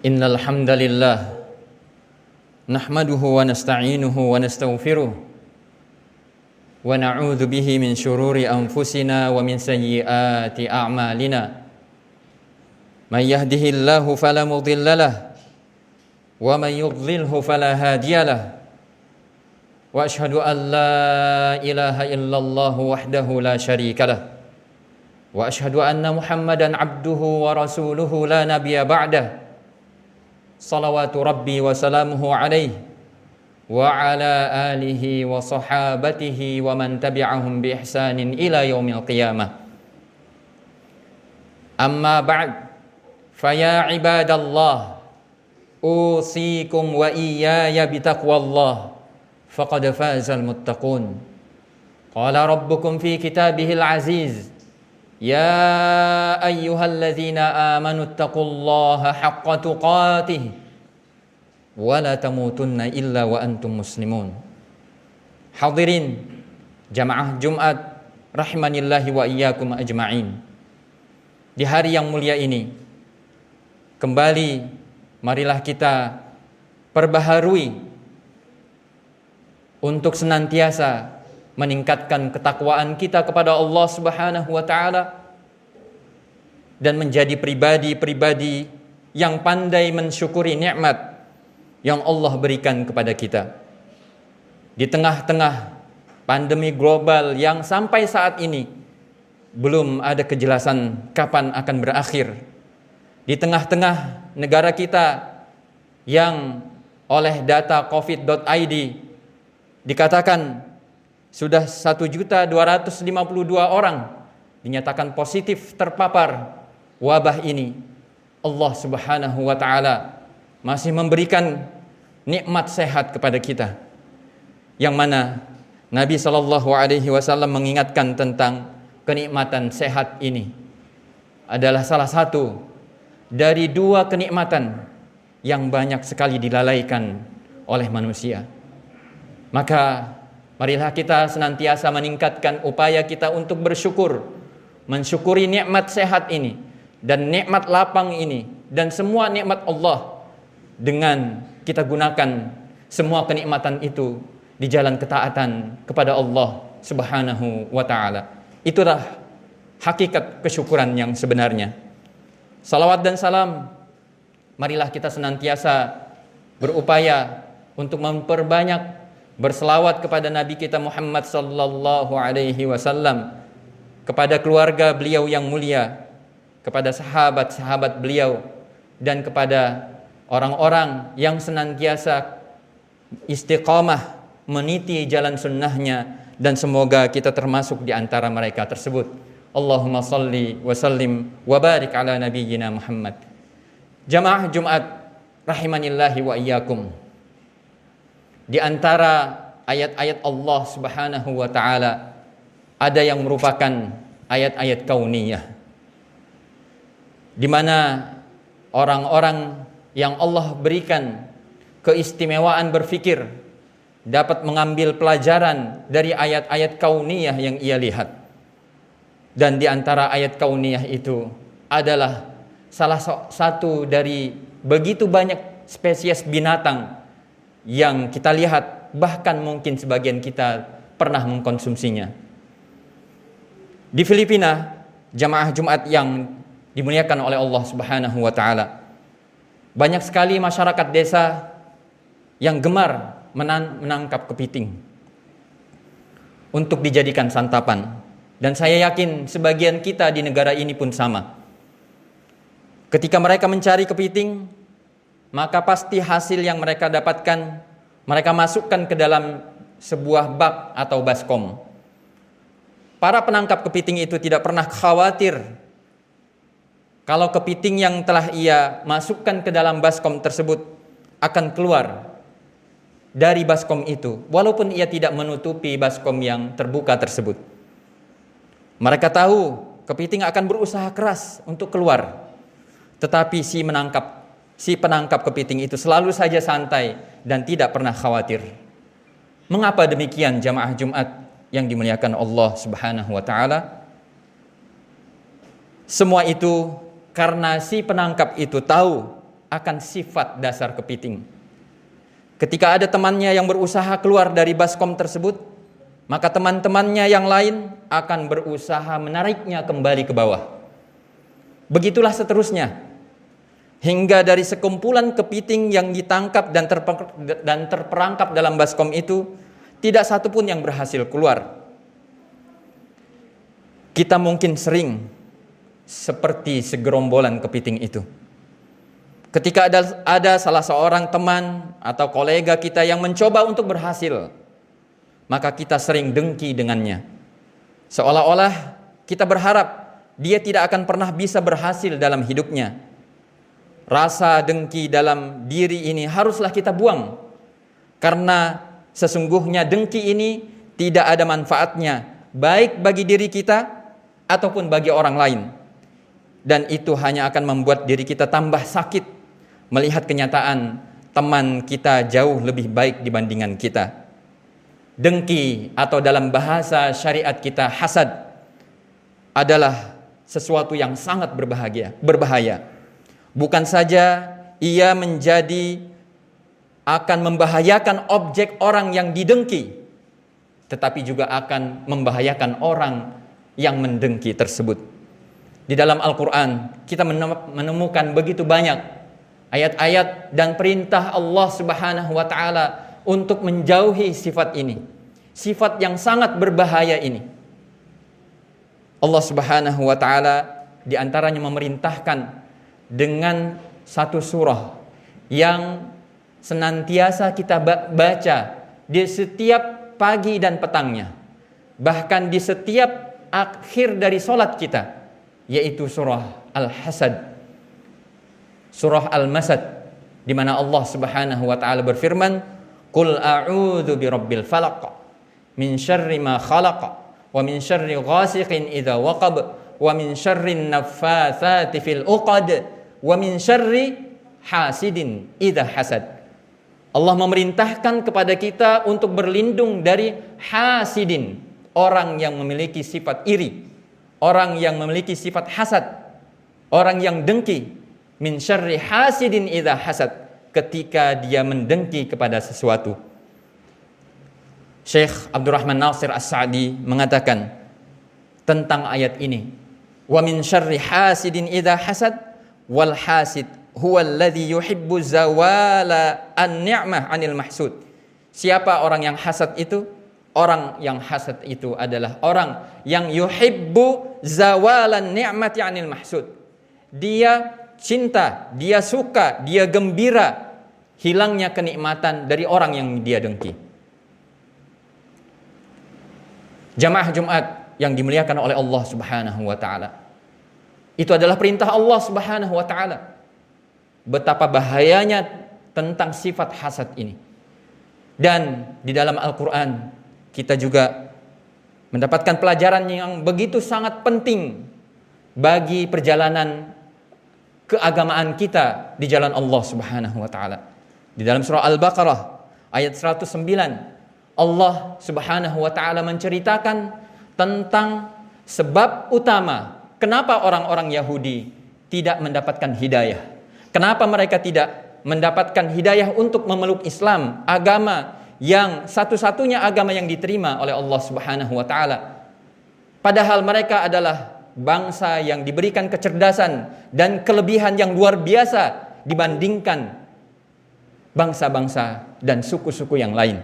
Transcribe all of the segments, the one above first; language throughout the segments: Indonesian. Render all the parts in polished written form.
Innal hamdalillah nahmaduhu wa nasta'inuhu wa nastaghfiruh wa na'udzu bihi min shururi anfusina wa min sayyiati a'malina. May yahdihillahu fala mudilla lahu wa may yudlilhu fala hadiya lahu. Wa asyhadu an la ilaha illallah wahdahu la syarika lahu. Wa asyhadu anna Muhammadan abduhu wa rasuluhu la nabiyya ba'dah. Salawatu Rabbi wa salamuhu alaihi wa ala alihi wa sahabatihi wa man tabi'ahum bi ihsanin ila yaumil qiyamah. Amma ba'd, faya ibadallah, usikum wa iyaya bitaqwallah, faqad fazal muttaqun. Qala rabbukum fi kitabihil aziz, ya ayyuhalladzina amanu taqullaha haqqa tuqatih wa la tamutunna illa wa antum muslimun. Hadirin jamaah Jumat rahimanillahi wa iyyakum ajma'in. Di hari yang mulia ini kembali marilah kita perbaharui untuk senantiasa meningkatkan ketakwaan kita kepada Allah Subhanahu wa taala dan menjadi pribadi-pribadi yang pandai mensyukuri nikmat yang Allah berikan kepada kita. Di tengah-tengah pandemi global yang sampai saat ini belum ada kejelasan kapan akan berakhir. Di tengah-tengah negara kita yang oleh data covid.id dikatakan sudah 1.252 orang dinyatakan positif terpapar wabah ini. Allah Subhanahu wa taala masih memberikan nikmat sehat kepada kita, yang mana Nabi SAW mengingatkan tentang kenikmatan sehat ini adalah salah satu dari dua kenikmatan yang banyak sekali dilalaikan oleh manusia. Maka marilah kita senantiasa meningkatkan upaya kita untuk bersyukur, mensyukuri nikmat sehat ini dan nikmat lapang ini dan semua nikmat Allah, dengan kita gunakan semua kenikmatan itu di jalan ketaatan kepada Allah Subhanahu wa taala. Itulah hakikat kesyukuran yang sebenarnya. Salawat dan salam, marilah kita senantiasa berupaya untuk memperbanyak berselawat kepada Nabi kita Muhammad sallallahu alaihi wasallam, kepada keluarga beliau yang mulia, kepada sahabat-sahabat beliau, dan kepada orang-orang yang senantiasa istiqamah meniti jalan sunnahnya, dan semoga kita termasuk di antara mereka tersebut. Allahumma salli wa sallim wa barik ala nabiyyina Muhammad. Jamaah Jumat rahimanillahi wa iyyakum. Di antara ayat-ayat Allah Subhanahu wa taala ada yang merupakan ayat-ayat kauniyah, di mana orang-orang yang Allah berikan keistimewaan berfikir dapat mengambil pelajaran dari ayat-ayat kauniyah yang ia lihat. Dan di antara ayat kauniyah itu adalah salah satu dari begitu banyak spesies binatang yang kita lihat, bahkan mungkin sebagian kita pernah mengkonsumsinya. Di Filipina, jamaah Jumat yang dimuliakan oleh Allah Subhanahu wa taala, banyak sekali masyarakat desa yang gemar menangkap kepiting untuk dijadikan santapan. Dan saya yakin sebagian kita di negara ini pun sama. Ketika mereka mencari kepiting, maka pasti hasil yang mereka dapatkan, mereka masukkan ke dalam sebuah bak atau baskom. Para penangkap kepiting itu tidak pernah khawatir kalau kepiting yang telah ia masukkan ke dalam baskom tersebut akan keluar dari baskom itu, walaupun ia tidak menutupi baskom yang terbuka tersebut. Mereka tahu kepiting akan berusaha keras untuk keluar, tetapi si penangkap kepiting itu selalu saja santai dan tidak pernah khawatir. Mengapa demikian jamaah Jumat yang dimuliakan Allah Subhanahu wa taala? Semua itu karena si penangkap itu tahu akan sifat dasar kepiting. Ketika ada temannya yang berusaha keluar dari baskom tersebut, maka teman-temannya yang lain akan berusaha menariknya kembali ke bawah. Begitulah seterusnya, hingga dari sekumpulan kepiting yang ditangkap dan terperangkap dalam baskom itu, tidak satupun yang berhasil keluar. Kita mungkin sering seperti segerombolan kepiting itu. Ketika ada salah seorang teman atau kolega kita yang mencoba untuk berhasil, maka kita sering dengki dengannya. Seolah-olah kita berharap dia tidak akan pernah bisa berhasil dalam hidupnya. Rasa dengki dalam diri ini haruslah kita buang, karena sesungguhnya dengki ini tidak ada manfaatnya, baik bagi diri kita ataupun bagi orang lain. Dan itu hanya akan membuat diri kita tambah sakit melihat kenyataan teman kita jauh lebih baik dibandingkan kita. Dengki atau dalam bahasa syariat kita hasad adalah sesuatu yang sangat berbahaya. Bukan saja ia akan membahayakan objek orang yang didengki, tetapi juga akan membahayakan orang yang mendengki tersebut. Di dalam Al-Quran kita menemukan begitu banyak ayat-ayat dan perintah Allah Subhanahu wa Ta'ala untuk menjauhi sifat ini, sifat yang sangat berbahaya ini. Allah Subhanahu wa Ta'ala di antaranya memerintahkan dengan satu surah yang senantiasa kita baca di setiap pagi dan petangnya, bahkan di setiap akhir dari solat kita, yaitu surah Al-Hasad, surah Al-Masad, di mana Allah Subhanahu wa Ta'ala berfirman, "Qul a'udzu birabbil falaq min syarri ma khalaq wa min syarri ghasiqin idza waqab wa min syarrin naffatsati fil 'uqad wa min syarri hasidin idza hasad." Allah memerintahkan kepada kita untuk berlindung dari hasidin, orang yang memiliki sifat iri, orang yang memiliki sifat hasad, orang yang dengki. Min syarri hasidin idza hasad, ketika dia mendengki kepada sesuatu. Syekh Abdurrahman Nasir As-Sa'di mengatakan tentang ayat ini, wa min syarri hasidin idza hasad wal hasid huwa alladhi yuhibbu zawala an-ni'mah 'anil mahsud. Siapa orang yang hasad itu? Orang yang hasad itu adalah orang yang yuhibbu zawalan ni'mati 'anil mahsud. Dia cinta, dia suka, dia gembira hilangnya kenikmatan dari orang yang dia dengki. Jamaah Jumat yang dimuliakan oleh Allah Subhanahu wa Ta'ala, itu adalah perintah Allah Subhanahu wa Ta'ala. Betapa bahayanya tentang sifat hasad ini. Dan di dalam Al-Quran kita juga mendapatkan pelajaran yang begitu sangat penting bagi perjalanan keagamaan kita di jalan Allah Subhanahu wa Ta'ala. Di dalam surah Al-Baqarah ayat 109, Allah Subhanahu wa Ta'ala menceritakan tentang sebab utama kenapa orang-orang Yahudi tidak mendapatkan hidayah. Kenapa mereka tidak mendapatkan hidayah untuk memeluk Islam, agama yang satu-satunya agama yang diterima oleh Allah Subhanahu wa Ta'ala. Padahal mereka adalah bangsa yang diberikan kecerdasan dan kelebihan yang luar biasa dibandingkan bangsa-bangsa dan suku-suku yang lain.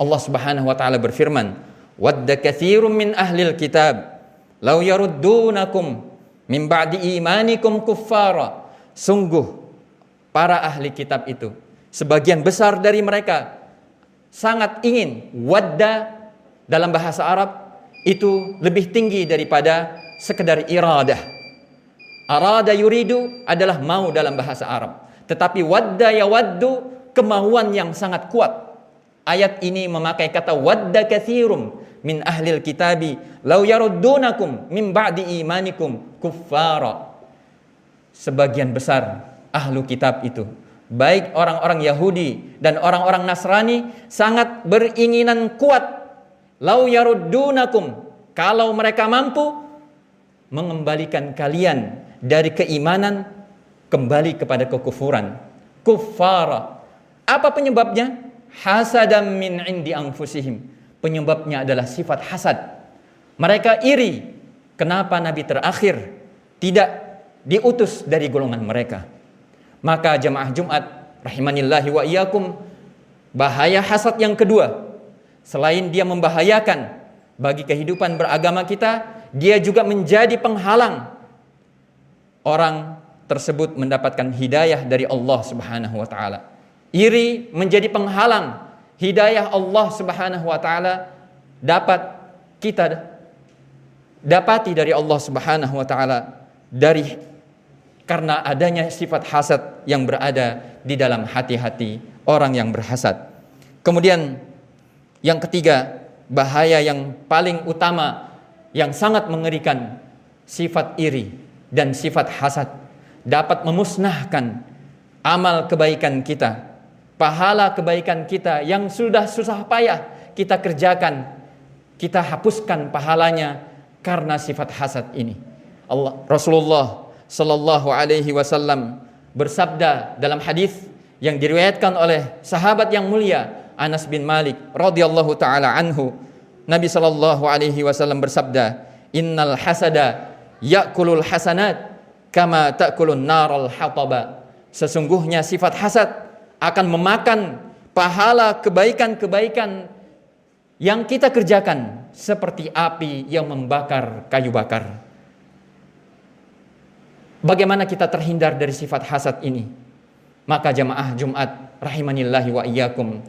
Allah Subhanahu wa Ta'ala berfirman, "Wadda katsirun min ahlil kitab law yaruddunakum min ba'di imanikum kuffara." Sungguh para ahli kitab itu, sebagian besar dari mereka sangat ingin, wadda dalam bahasa Arab itu lebih tinggi daripada sekedar iradah. Arada yuridu adalah mau dalam bahasa Arab, tetapi wadda yawaddu, kemauan yang sangat kuat. Ayat ini memakai kata wadda katsirum min ahlil kitabi law yaruddunakum min ba'di imanikum kuffara. Sebagian besar ahlu kitab itu, baik orang-orang Yahudi dan orang-orang Nasrani, sangat beringinan kuat, lau yaruddunakum, kalau mereka mampu mengembalikan kalian dari keimanan kembali kepada kekufuran. Kuffara. Apa penyebabnya? Hasadam min indi anfusihim. Penyebabnya adalah sifat hasad. Mereka iri. Kenapa Nabi terakhir tidak diutus dari golongan mereka? Maka jamaah Jumat rahimanillahi wa iyyakum, bahaya hasad yang kedua, selain dia membahayakan bagi kehidupan beragama kita, dia juga menjadi penghalang orang tersebut mendapatkan hidayah dari Allah Subhanahu wa taala. Iri menjadi penghalang hidayah Allah Subhanahu wa taala dapat kita dapati dari Allah Subhanahu wa taala karena adanya sifat hasad yang berada di dalam hati-hati orang yang berhasad. Kemudian yang ketiga, bahaya yang paling utama yang sangat mengerikan, sifat iri dan sifat hasad dapat memusnahkan amal kebaikan kita, pahala kebaikan kita yang sudah susah payah kita kerjakan, kita hapuskan pahalanya karena sifat hasad ini. Rasulullah sallallahu alaihi wasallam bersabda dalam hadis yang diriwayatkan oleh sahabat yang mulia Anas bin Malik radhiyallahu taala anhu, Nabi sallallahu alaihi wasallam bersabda, "Innal hasada ya'kulul hasanat kama ta'kulun naral hataba." Sesungguhnya sifat hasad akan memakan pahala kebaikan-kebaikan yang kita kerjakan seperti api yang membakar kayu bakar. Bagaimana kita terhindar dari sifat hasad ini? Maka jamaah Jumat rahimanillahi wa iyyakum,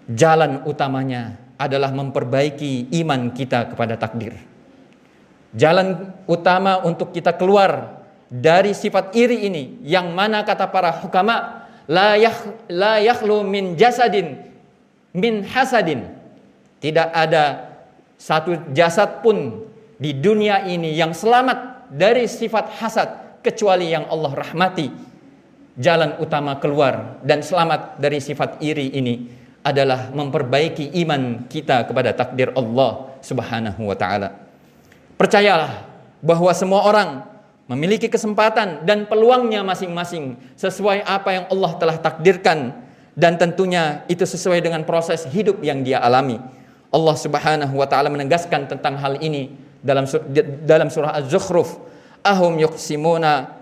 jalan utamanya adalah memperbaiki iman kita kepada takdir. Jalan utama untuk kita keluar dari sifat iri ini, yang mana kata para hukama, la yakhlu min jasadin min hasadin. Tidak ada satu jasad pun di dunia ini yang selamat dari sifat hasad kecuali yang Allah rahmati. Jalan utama keluar dan selamat dari sifat iri ini adalah memperbaiki iman kita kepada takdir Allah Subhanahu wa taala. Percayalah bahwa semua orang memiliki kesempatan dan peluangnya masing-masing sesuai apa yang Allah telah takdirkan, dan tentunya itu sesuai dengan proses hidup yang dia alami. Allah Subhanahu wa taala menegaskan tentang hal ini dalam surah Az-Zukhruf, ahum yaqsimuna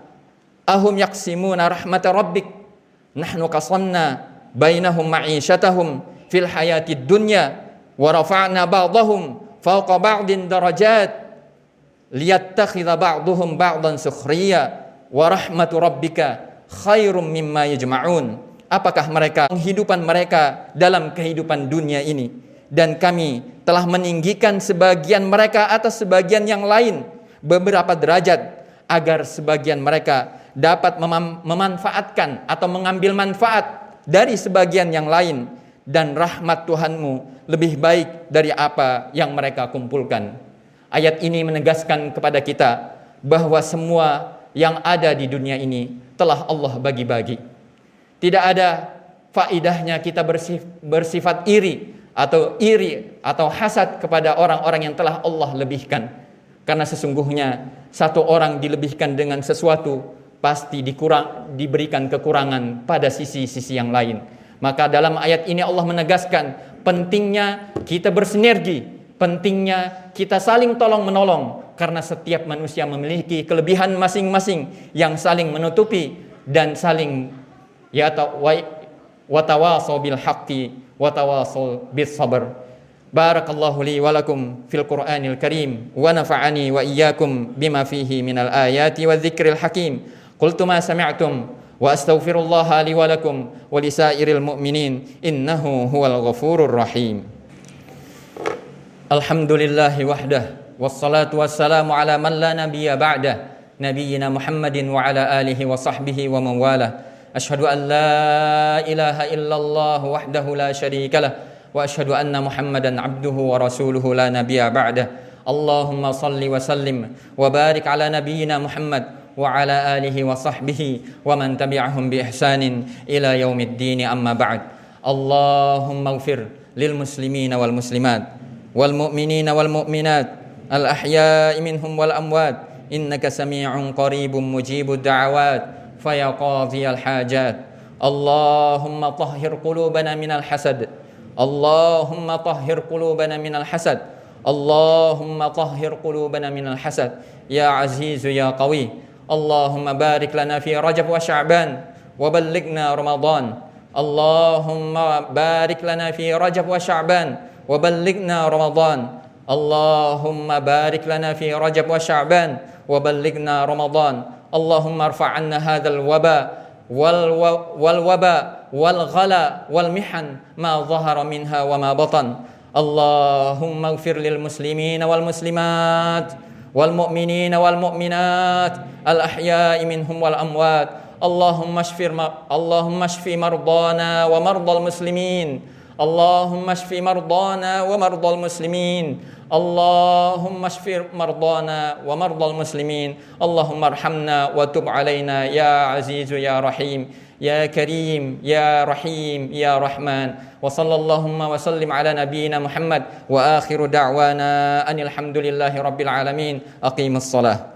rahmat rabbik nahnu qasamna bainahum ma'isyatahum fil hayatid dunya wa rafa'na ba'dahum fawqa ba'din darajat liyattakhidha ba'duhum ba'dan sukhriya wa rahmatu rabbika khairum mimma yajma'un. Apakah mereka kehidupan mereka dalam kehidupan dunia ini, dan kami telah meninggikan sebagian mereka atas sebagian yang lain beberapa derajat, agar sebagian mereka dapat memanfaatkan atau mengambil manfaat dari sebagian yang lain, dan rahmat Tuhanmu lebih baik dari apa yang mereka kumpulkan. Ayat ini menegaskan kepada kita bahwa semua yang ada di dunia ini telah Allah bagi-bagi. Tidak ada faidahnya kita bersifat iri atau hasad kepada orang-orang yang telah Allah lebihkan. Karena sesungguhnya satu orang dilebihkan dengan sesuatu pasti diberikan kekurangan pada sisi-sisi yang lain. Maka dalam ayat ini Allah menegaskan pentingnya kita bersinergi, pentingnya kita saling tolong-menolong, karena setiap manusia memiliki kelebihan masing-masing yang saling menutupi dan saling watawasau bil haqqi watawasau bis sabr. Barakallahu li wa lakum fil Qur'anil Karim wa nafa'ani wa iyyakum bima fihi minal ayati wa dzikril hakim. Qultu ma sami'tum wa astaghfirullaha li wa lakum wa lisairil mu'minin innahu huwal ghafurur rahim. Alhamdulillahi wahdah wassalatu wassalamu ala man la nabiyya ba'dah nabiyyina Muhammadin wa ala alihi wa sahbihi wa man walah. Asyhadu an la ilaha illallah wahdahu la syarika lah wa asyhadu anna Muhammadan abduhu wa rasuluhu la nabiyya ba'dah. Allahumma salli wa sallim wa barik ala nabiyyina Muhammad wa ala alihi wa sahbihi wa man tabi'ahum bi ihsanin ila yaumiddin, amma ba'd. Allahumma ighfir lil muslimina wal muslimat wal mu'minina wal mu'minat al ahya'i minhum wal amwat إنك سميع قريب مجيب الدعوات فيا قاضي الحاجات اللهم طهر قلوبنا من الحسد اللهم طهر قلوبنا من الحسد اللهم طهر قلوبنا من الحسد يا عزيز يا قوي اللهم بارك لنا في رجب وشعبان وبلغنا رمضان اللهم بارك لنا في رجب وشعبان وبلغنا رمضان اللهم بارك لنا في رجب وشعبان وبلغنا رمضان اللهم ارفع عنا هذا الوباء والوباء والغلا والمحن ما ظهر منها وما بطن اللهم اغفر للمسلمين والمسلمات والمؤمنين والمؤمنات الأحياء منهم والأموات اللهم اشف مرضانا ومرضى المسلمين اللهم اشف مرضانا ومرضى المسلمين اللهم اشف مرضانا ومرضى المسلمين اللهم ارحمنا وتب علينا يا عزيز يا رحيم يا كريم يا رحيم يا رحمن وصلى اللهم وسلم على نبينا محمد وآخر دعوانا أن الحمد لله رب العالمين أقيم الصلاة